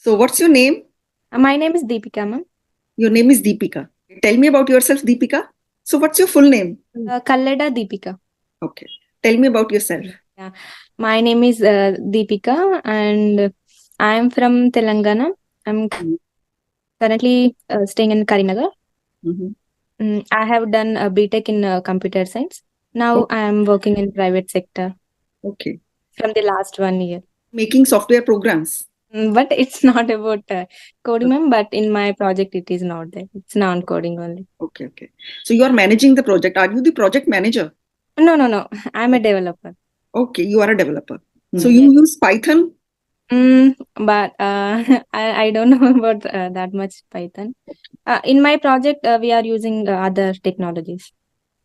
So, what's your name? My name is Deepika, ma'am. Your name is Deepika. Tell me about yourself, Deepika. So, what's your full name? Kallada Deepika. Okay. Tell me about yourself. Yeah. My name is Deepika, and I am from Telangana. I'm currently staying in Karimnagar. Mhm. I have done a BTech in computer science. Now I am working in private sector Okay. from the last 1 year. Making software programs. But it's not about coding, ma'am. But in my project, it is not there. It's non-coding only. Okay, okay. So you are managing the project. Are you the project manager? No. I'm a developer. Okay, you are a developer. So Yes. you use Python? But I don't know about that much Python. In my project, we are using other technologies.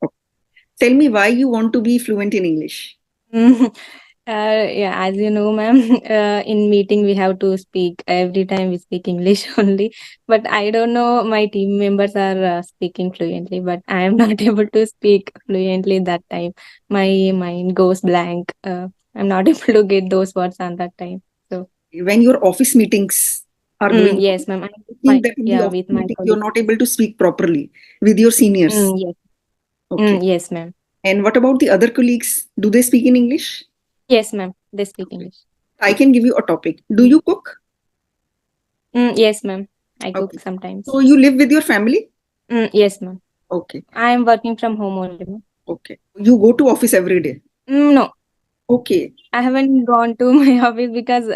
Okay. Tell me why you want to be fluent in English. Yeah, as you know, ma'am, in meeting we have to speak every time we speak English only. But I don't know, my team members are speaking fluently, but I am not able to speak fluently that time. My mind goes blank. I'm not able to get those words on that time. So, When your office meetings are going on, yes, ma'am. I you my think that in the yeah office with my meeting you're colleagues. not able to speak properly with your seniors. Yes. Okay. Yes, ma'am. And what about the other colleagues? Do they speak in English? Yes, ma'am. They speak Okay. English. I can give you a topic. Do you cook? Yes, ma'am. I Okay. cook sometimes. So you live with your family? Yes, ma'am. Okay. I am working from home only, ma'am. Okay. You go to office every day. No, Okay. I haven't gone to my office because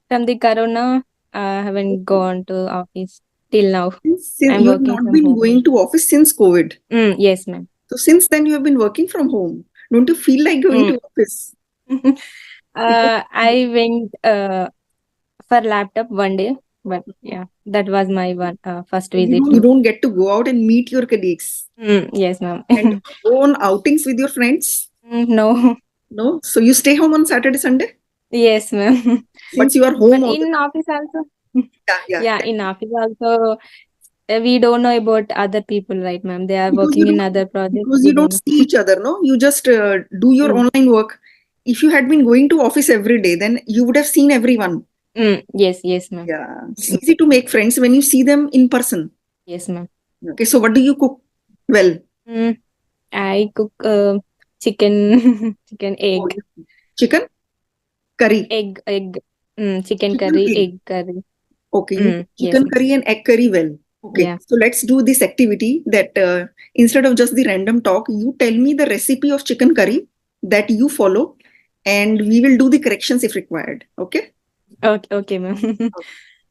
from the corona, I haven't gone to office till now. Since I'm you have working not from been home going only. to office since COVID. Yes, ma'am. So since then you have been working from home. Don't you feel like going Mm. to office? Because I went for laptop 1 day, but yeah, that was my one first visit you to. don't get to go out and meet your colleagues Yes, ma'am. and go on outings with your friends. No. No, so you stay home on Saturday, Sunday. Yes, ma'am. Since you are But home all the in office also, time. Yeah, yeah, yeah. in office also, we don't know about other people, right, ma'am? They are Because working in other projects. because We you don't don't see know. each other. No, you just do your Mm. online work. If you had been going to office every day, then you would have seen everyone. Yes, ma'am. Yeah, it's easy to make friends when you see them in person. Yes, ma'am. Okay, so what do you cook? Well, Mm, I cook chicken, chicken, oh, egg, chicken curry. egg, chicken Chicken curry, egg. egg curry. Okay, you cook Yes, chicken ma'am. curry and egg curry well. Okay, Yeah. so let's do this activity that instead of just the random talk, you tell me the recipe of chicken curry that you follow, and we will do the corrections if required. Okay. Okay, ma'am.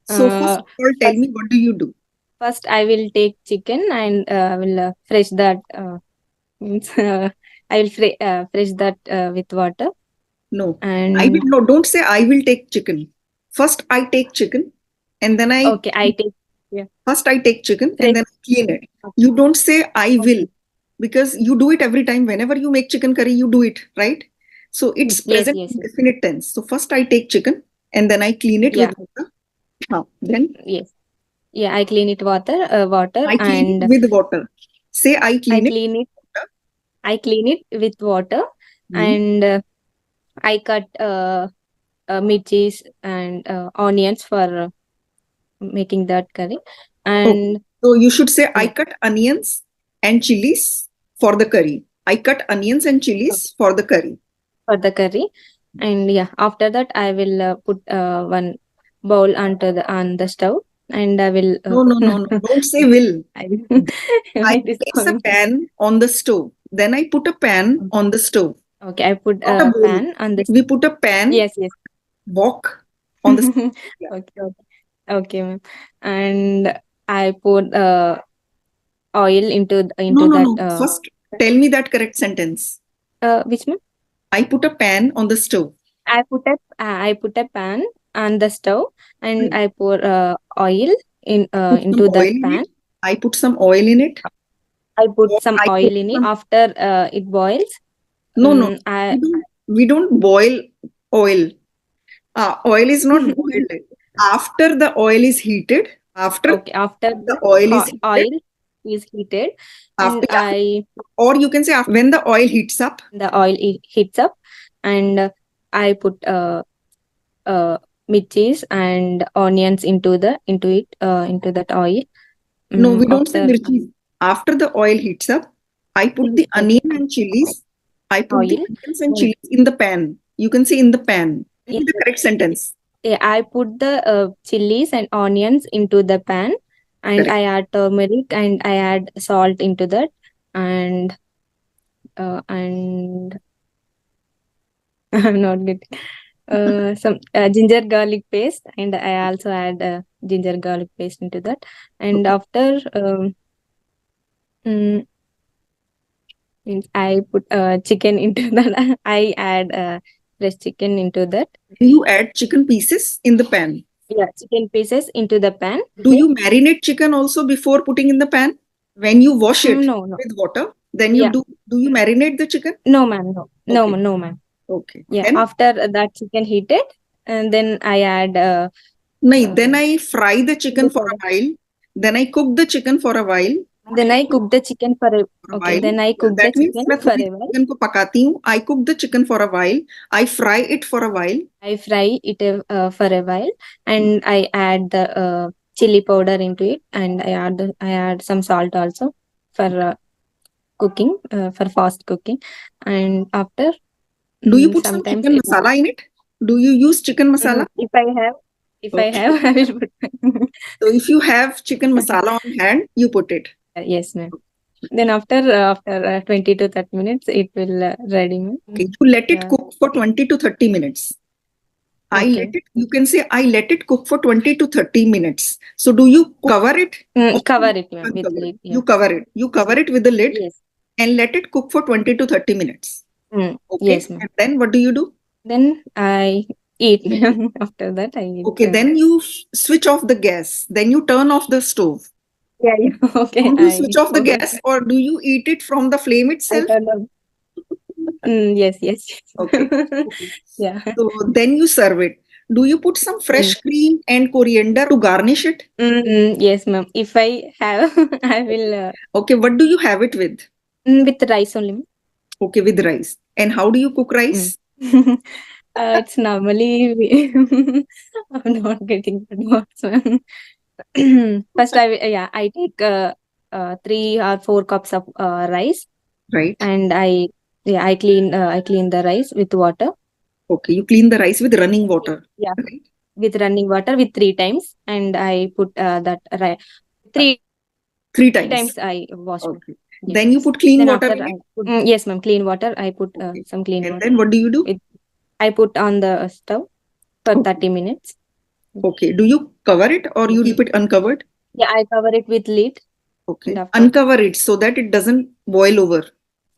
So first uh, of all, tell first, me what do you do? first I will take chicken and I will fresh that. Means I will fresh that with water No, I will and no. Don't say I will take chicken. First, I take chicken, and then I okay, I take, yeah, first I take chicken and fresh. then I clean it. Okay. You don't say I will Okay. because you do it every time. Whenever you make chicken curry, you do it, right? So it's Yes, present yes, yes. definite tense. So first I take chicken and then I clean it Yeah, with water. Then yes. Yeah, I clean it water I clean it and with water. Say I I clean it clean it. with water. I clean it with water Hmm. and I cut mirchis and onions for making that curry. Okay. And So you should say I yeah, cut onions and chilies for the curry. I cut onions and okay, chilies for the curry. for the curry. And yeah, after that I will put one bowl on the stove and I will No, no, no, no. Don't say will. I will I why it is place a coming. pan on the stove. Then I put a pan on the stove, Okay, I put not a a bowl. pan on this. We put a pan, Yes, yes. wok on the stove. Yeah. Okay, okay, ma'am. And I put oil No, into no, that. no. First, tell me that correct sentence. Which ma'am? I put a pan on the stove. I put a pan on the stove and Right. I pour oil I put some into oil that in pan. it. I put some oil in it. I put Or some I put oil in it. some. After it boils, No, no. I We don't boil oil. Oil is not boiled. After the oil is heated, after okay, after the the oil is heated, oil is heated after and yeah, I or you can say after, when the oil heats up. the oil heats up and I put mirchis and onions into that oil. No, we don't say After mirchi. After the oil heats up, I put the okay, onion and chilies. I put the oil. onions and Then chilies in the pan. You can say in the pan. This yeah, is the correct sentence. yeah, I put the chilies and onions into the pan, and Correct. I add turmeric and I add salt into that, and I'm not getting some ginger garlic paste, and I also add ginger garlic paste into that. And Okay. after mm, means I put chicken into that. I add fresh chicken into that. Do you add chicken pieces in the pan? Yeah, chicken pieces into the pan. Do you marinate chicken also before putting in the pan? When you wash it No, no. with water, then you Yeah. do you marinate the chicken? No, ma'am. No. No, Okay. no, ma'am. Okay. Yeah. Then After that chicken heated, and then I add no, then I fry the chili chicken for a powder. while. Then I cook the chicken for a while. Then I cook the chicken for a For a okay. while. Then I Yeah, cook the that means chicken मैं for थोड़ी a there while. chicken को पकाती हूँ. I cook the chicken for a while. I fry it for a while. I fry it for a while, and I add the chili powder into it, and I add some salt also for cooking for fast cooking, and after Do you put some sometimes chicken masala in it? Do you use chicken masala? if I Okay. have I will put. So if you have chicken masala on hand, you put it. Yes, ma'am. Then after 20 to 30 minutes, it will ready, ma'am. Okay. You let it Yeah. cook for 20 to 30 minutes. Okay. You can say, I let it cook for 20 to 30 minutes. So do you cover it? Or Cover it, ma'am, with uncover it? lid. You Yeah. cover it. You cover it with the lid Yes. and let it cook for 20 to 30 minutes. Okay. Yes, ma'am. And then what do you do? Then I eat, ma'am. After that, I eat. Okay. Then you switch off the gas. Then you turn off the stove. Yeah, yeah. Okay. Don't you switch off the gas or do you eat it from the flame I itself? turned on. Yes, yes, yes. Okay. Okay. Yeah. So then you serve it. Do you put some fresh cream and coriander to garnish it? Yes, ma'am. If I have, I will Okay. What do you have it with? with rice only, ma'am. Okay. With rice. And how do you cook rice? It's normally I'm not getting the words, ma'am. First, I take 3 or 4 cups of rice, Right. and I clean the rice with water. Okay. You clean the rice with running water. Yeah, Right. with running water with 3 times, and I put that rice 3 times times. I wash. Okay. Yes. Then you put clean Then water after in I it. put yes, ma'am, clean water. I put Okay. some clean And water. then what do you do? I put on the stove for Okay. 30 minutes. Okay. Do you cover it or you keep it uncovered? Yeah, I cover it with lid. Okay. And after Uncover it so that it doesn't boil over.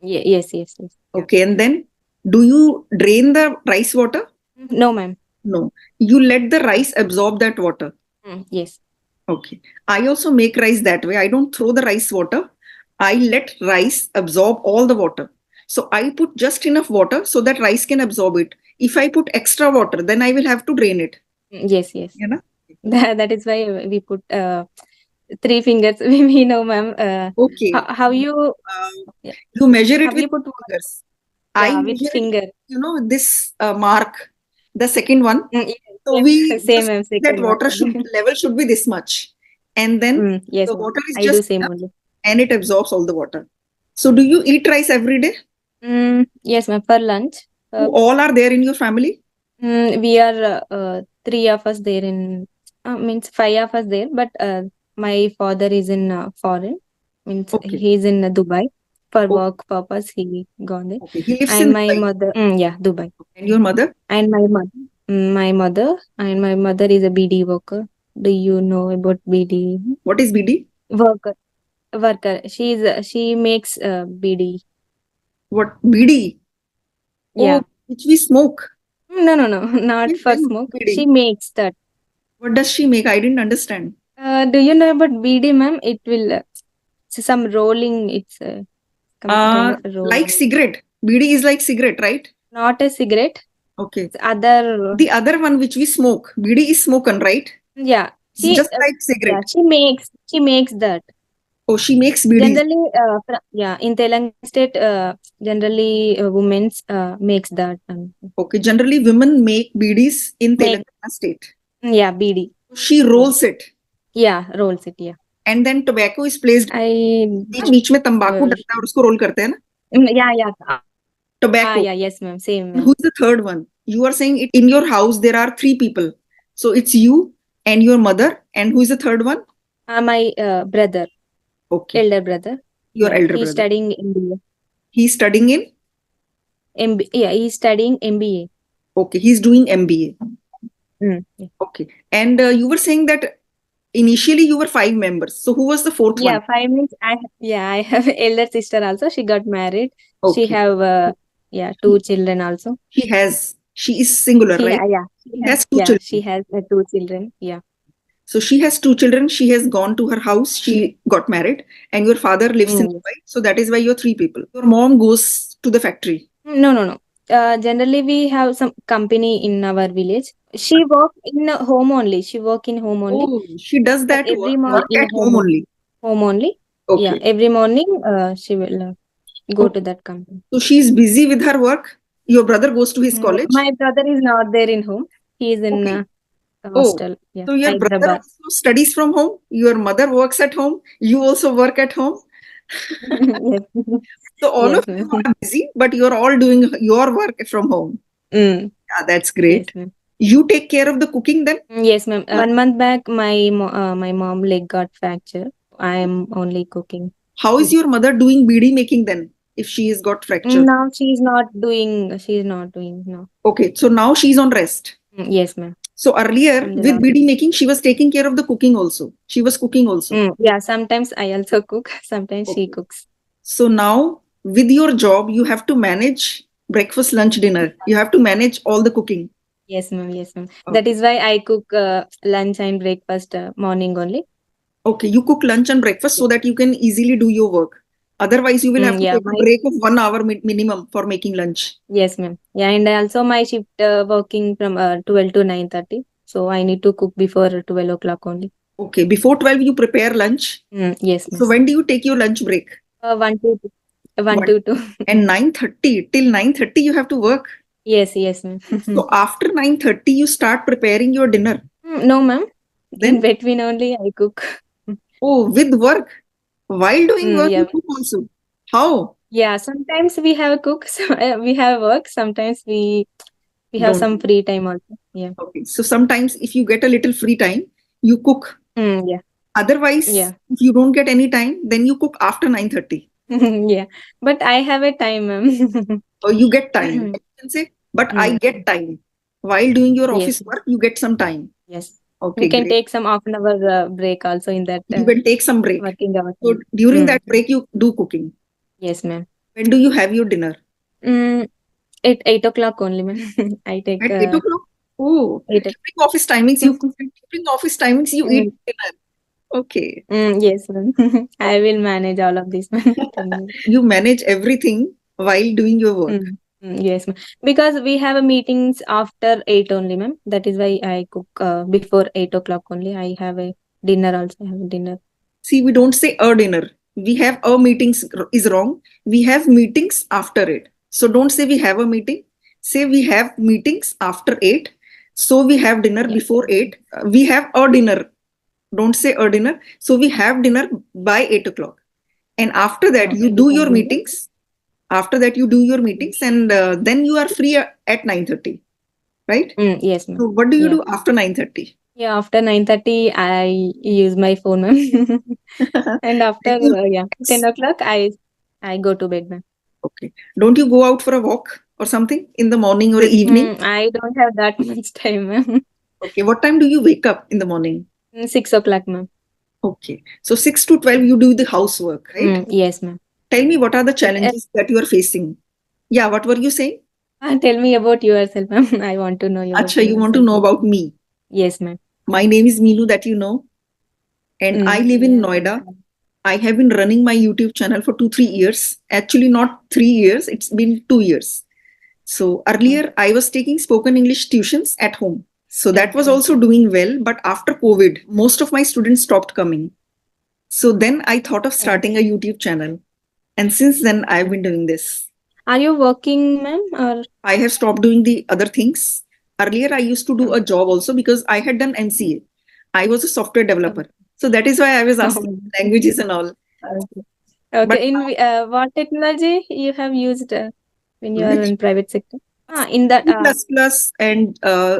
yes. Yeah. Okay. And then do you drain the rice water? No, ma'am. No. You let the rice absorb that water. Yes. Okay. I also make rice that way. I don't throw the rice water. I let rice absorb all the water. So I put just enough water so that rice can absorb it. If I put extra water, then I will have to drain it. Yes. You know? That is why we put 3 fingers. We know, ma'am. Okay. How you Uh, you measure it how with you put fingers. I yeah, with measure it, finger. this mark, the second one. Yes, So we same, just ma'am. see that Second one. water level should be this much. And then Yes, the ma'am. water is I do just same enough only. and it absorbs all the water. So do you eat rice every day? Yes, ma'am. For lunch, You all are there in your family? we are 3 of us there in means 5 of us there, but my father is in foreign, means Okay. he's in Dubai for Okay. work purpose. He gone there, Okay. He lives and in my Dubai. mother, yeah, Dubai, And your mother? and my mother is a BD worker. Do you know about BD? What is BD? Worker. She makes BD. What BD? Yeah. Oh, which we smoke. No, not Then for what is smoke. BD? She makes that. What does she make? I didn't understand. Do you know about BD, ma'am? It will some rolling. It's kind of a rolling. Like cigarette. BD is like cigarette, right? Not a cigarette. Okay. It's other. The other one which we smoke. BD is smoken, right? Yeah. It's just like cigarette. Yeah. She makes that. Oh, she makes bidis. Generally, in Telangana state, generally women's makes that. Okay, generally women make bidis in Make Telangana state. yeah, BD. She rolls it, Yeah, rolls it. Yeah. and then tobacco is placed. I बीच में तंबाकू डलता है और उसको role करते हैं ना. yeah. Tobacco. Yeah, yes, ma'am. Same, And ma'am. who's the third one? You are saying it in your house there are three people. So it's you and your mother, and who is the third one? My brother, Okay, elder brother. your Yeah, elder he's brother. studying MBA. He's studying in. Yeah, he's studying MBA. Okay, he's doing MBA. Yeah. Okay, and you were saying that initially you were five members. So who was the fourth Yeah, one? 5 minutes. I have elder sister also. She got married. She Okay, have 2 children also. she is singular, right? She has two She children. has 2 children. Yeah. So she has two children. She has gone to her house. She got married, and your father lives in Yes. Dubai. So that is why you're three people. Your mom goes to the factory. No. Generally, we have some company in our village. She work in a home only. She work in home only. Oh, she does But that every work morning in at home only. home only. Yeah, Okay. every morning she will go to Okay. that company. So she's busy with her work. Your brother goes to his college. My brother is not there in home. He is in Okay. Oh, hostel. Yeah, so your brother Hyderabad. also studies from home. Your mother works at home. You also work at home. Yes. So all Yes, of you ma'am. are busy, but you're all doing your work from home. Mm, Yeah, that's yes, great. ma'am. You take care of the cooking then? Yes, ma'am. 1 month back, my mom leg got fracture. I am only cooking. How is your mother doing BD making then if she has got fracture? Now she's not doing. She's not doing. No. Okay, so now she's on rest. Yes, ma'am. So earlier From the with last. BD making, she was taking care of the cooking also. She was cooking also. Yeah, sometimes I also cook. Sometimes she Okay. cooks. So now with your job, you have to manage breakfast, lunch, dinner. You have to manage all the cooking. Yes, ma'am. Yes, ma'am. That Okay. is why I cook lunch and breakfast morning only. Okay, you cook lunch and breakfast so that you can easily do your work. Otherwise, you will have to Yeah, take a break of 1 hour minimum for making lunch. yes, ma'am. Yeah, and also my shift working from 12 to 9:30. So I need to cook before 12 o'clock only. Okay, before 12, you prepare lunch. Yes, So miss. when do you take your lunch break? 1 to 1 One. to 2. And 9:30 till 9:30 you have to work. Yes, ma'am. So after 9:30 you start preparing your dinner. No, ma'am. In Then, between only I cook. oh, with work. While doing work, Yeah. you cook also. How? Yeah, sometimes we have a cook, so, we have work. Sometimes we have some Don't. free time also. Yeah. Okay. So sometimes if you get a little free time, you cook. Yeah. Otherwise, Yeah. if you don't get any time, then you cook after 9:30. Yeah. But I have a time, ma'am. Or you get time. You can say, but I Mm, get time. While doing your office Yes. work, you get some time. Yes. We Okay, can great. take some half an hour break also in that You can take some break. working hour So time. during that break, you do cooking. Yes, ma'am. When do you have your dinner? At 8 o'clock only, ma'am. I take At 8 o'clock? Oh, 8 during office timings, you cook. And during office timings, you eat Mm, dinner. Okay. yes, ma'am. I will manage all of this, ma'am. You manage everything while doing your work. Yes, ma'am. Because we have a meetings after 8 only, ma'am. That is why I cook before 8 o'clock only. I have a dinner also. I have a dinner. See, we don't say a dinner. We have a meetings is wrong. We have meetings after it. So don't say we have a meeting. Say we have meetings after 8. So we have dinner Yeah. before 8. We have a dinner. Don't say a dinner. So we have dinner by 8 o'clock. And after that, you Okay, do we can your do that. meetings. After that, you do your meetings, and then you are free at 9:30, right? Yes, ma'am. So what do you Yeah. do after 9:30? Yeah, after 9:30, I use my phone, ma'am. And after Then you 10 o'clock, I go to bed, ma'am. okay. Don't you go out for a walk or something in the morning or evening? I don't have that much time, ma'am. Okay. What time do you wake up in the morning? 6 o'clock, ma'am. Okay. So 6 to 12, you do the housework, right? Yes, ma'am. Tell me what are the But challenges that you are facing? Yeah, what were you saying? tell me about yourself, ma'am. I want to know about Acha, you want to yourself. know about me. Yes, ma'am. My name is Meenu, that you know, and I live in Yeah. Noida. I have been running my YouTube channel for 2-3 years. Actually, not 3 years, it's been 2 years. So earlier, I was taking spoken English tuitions at home. So that was also doing well. But after COVID, most of my students stopped coming. So then I thought of starting a YouTube channel. And since then, I've been doing this. Are you working, ma'am, or I have stopped doing the other things. Earlier, I used to do a job also because I had done MCA. I was a software developer. So that is why I was asking languages and all. Okay. But Okay. What technology you have used when you are which in private sector? In that. C++ and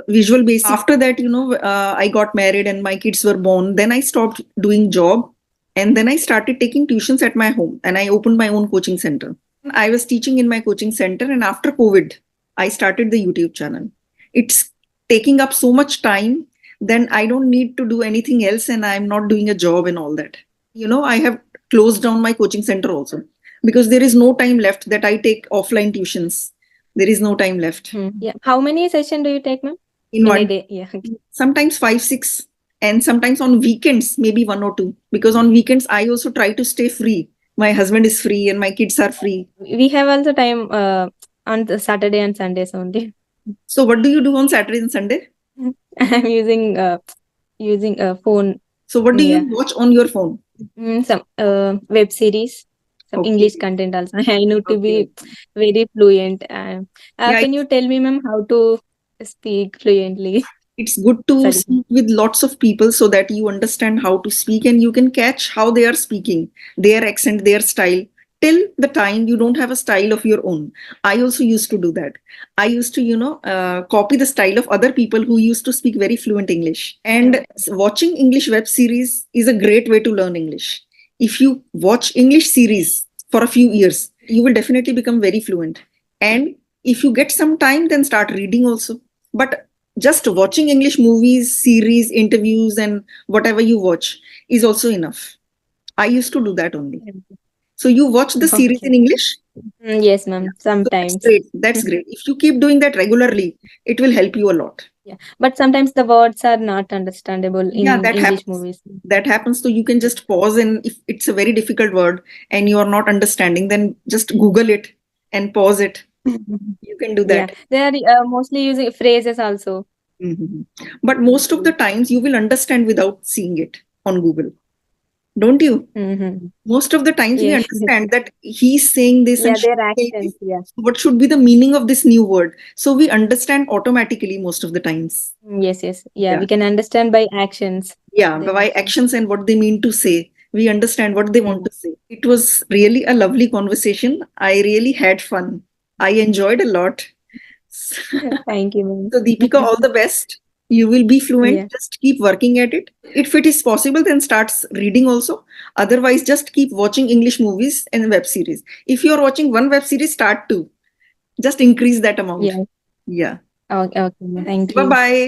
Visual Basic. After that, I got married and my kids were born. Then I stopped doing job, and then I started taking tuitions at my home, and I opened my own coaching center. I was teaching in my coaching center, and after COVID, I started the YouTube channel. It's taking up so much time, then I don't need to do anything else, and I'm not doing a job and all that. I have closed down my coaching center also because there is no time left that I take offline tuitions. There is no time left Yeah. How many session do you take, ma'am? in In a one. day? Yeah. Okay. Sometimes 5, 6, and sometimes on weekends, maybe one or two. Because on weekends, I also try to stay free. My husband is free and my kids are free. We have also time on the Saturday and Sundays only. So, what do you do on Saturday and Sunday? I'm using a phone. So, what do Yeah. you watch on your phone? Some web series, some Okay. English content also. I need to be Okay. very fluent. Yeah, Can you tell me, ma'am, how to speak fluently? it's good to Sorry. speak with lots of people so that you understand how to speak and you can catch how they are speaking, their accent, their style. Till the time you don't have a style of your own. I also used to do that. I used to, copy the style of other people who used to speak very fluent English. And watching English web series is a great way to learn English. If you watch English series for a few years, you will definitely become very fluent. And if you get some time, then start reading also. But just watching English movies, series, interviews, and whatever you watch is also enough. I used to do that only. So you watch the series Okay. in English? Yes, ma'am. So that's Sometimes. great. That's great. If you keep doing that regularly, it will help you a lot. Yeah, but sometimes the words are not understandable Yeah, in that English happens. movies. That happens. So you can just pause, and if it's a very difficult word and you are not understanding, then just Google it and pause it. You can do Yeah, that. they are mostly using phrases also. Mhm. But most of the times you will understand without seeing it on Google, don't you? Mm-hmm. Most of the times we Yeah, understand that he's saying this yeah, and she's their saying this. accents. Yeah. What should be the meaning of this new word? So we understand automatically most of the times. Yes, yes. Yeah, Yeah. we can understand by actions. Yeah. Their By actions. actions and what they mean to say. We understand what they want Mm. to say. It was really a lovely conversation. I really had fun. I enjoyed a lot. Thank you, So, Deepika, ma'am. all the best. You will be fluent. Yeah. Just keep working at it. If it is possible, then start reading also. Otherwise, just keep watching English movies and web series. If you're watching one web series, start two. Just increase that amount. Yeah. Yeah. Okay, okay. Thank Bye you. bye.